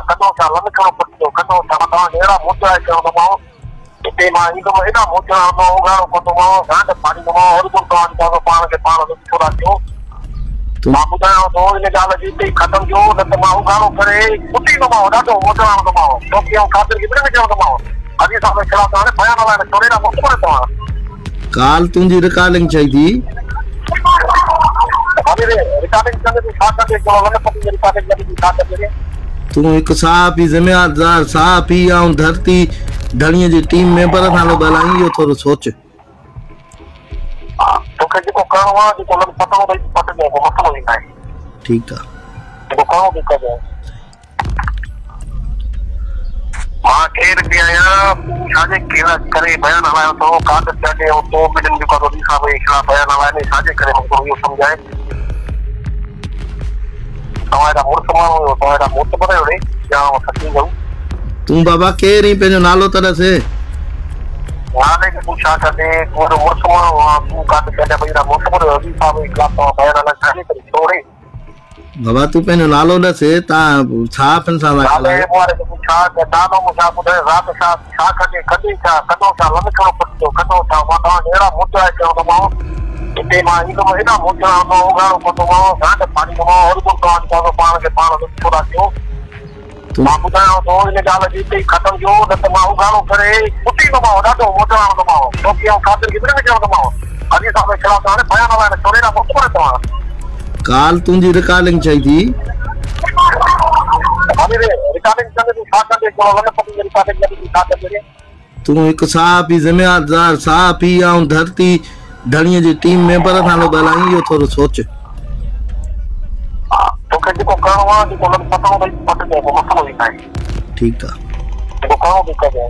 कदों छा लंड करो पड़ो कदों छा तव्हां अहिड़ा मोचा कयो त मां हिते मां ईंदुमि हेॾा मोचा उघाड़ो कंदो मां घाट पाड़ींदोमांव हर को तव्हां पाण खे पाण थोरा थियो मां ॿुधायांव थो इन ॻाल्हि जी हिते ई ख़तमु कयो न त मां उघाड़ो करे कुटींदोमांव ॾाढो मोचा हणंदोमांव छोकी ऐं ख़ातिर खे बि न विझंदोमांव अॼु सां ख़िलाफ़ हाणे बयान लाइ छोड़े न मोकिलियो तव्हां काल तुंहिंजी रिकॉर्डिंग चई थी रिकॉर्डिंग कंदे तूं छा कंदे रिकॉर्डिंग कंदे छा कंदे तू एक साहब ही जिम्मेदार साहब ही ऐं धरती धड़ीअ जी टीम मेंबर नालो ॻाल्हाई इहो थोरो सोच तोखे जेको करिणो आहे जेको हुननि पटणो अथई पटजे पोइ मसइलो ई नाहे ठीकु आहे जेको करिणो थी कजे मां केरु बि आहियां छाजे करे बयान हलायो थो काद छॾे ऐं तो ॿिन्हिनि जेको रोडी साहब जे ख़िलाफ़ बयान हलाइनि छाजे करे मूंखे इहो सम्झाए तव्हां हेॾा मुड़ुस माण्हू हुयो तव्हां हेॾा मोतबर आहियो रे या सची ॻाल्हि तूं बाबा केरु ई पंहिंजो नालो त ॾसे नाले खे तूं छा कंदे तूं हेॾो मुड़ुस माण्हू आहे तूं काद छॾे भई हेॾा मोतबर रोडी साहब जे ख़िलाफ़ तव्हां बयान हलाए छाजे करे छोड़े बाबा तू पंहिंजो नालो ॾसे तव्हां छा पिन सां नालो छा ॿुधाए राति छा कजे कॾहिं छा कदों छा लंड करो पड़ो कदों छा मां तव्हां अहिड़ा मोचा कयो त मां हिते मां ईंदुमि हेॾा मोचा उघाड़ो कंदोमांव घाट पाड़ींदोमांव हर को तव्हां पाण खे पाण थोरा थियो मां ॿुधायांव थो इन ॻाल्हि जी हिते ई ख़तमु कयो न त मां उघाड़ो करे कुटींदोमांव ॾाढो मोचा हणंदोमांव छोकी ऐं ख़ातिर खे बि न विझंदोमांव अॼु सां ख़िलाफ़ हाणे बयान लाइ छोड़े न मोकिलियो तव्हां काल तुंहिंजी रिकॉर्डिंग चई थी रिकॉर्डिंग कंदे तूं छा कंदे रिकॉर्डिंग कंदे छा कंदे तू एक साहब ही जिम्मेदार साहब ही ऐं धरती धड़ीअ जी टीम मेंबर नालो ॻाल्हाई इहो थोरो सोच तोखे जेको करिणो आहे जेको हुननि पटणो अथई पटजे पोइ मसइलो ई नाहे ठीकु आहे जेको करिणो थी कजे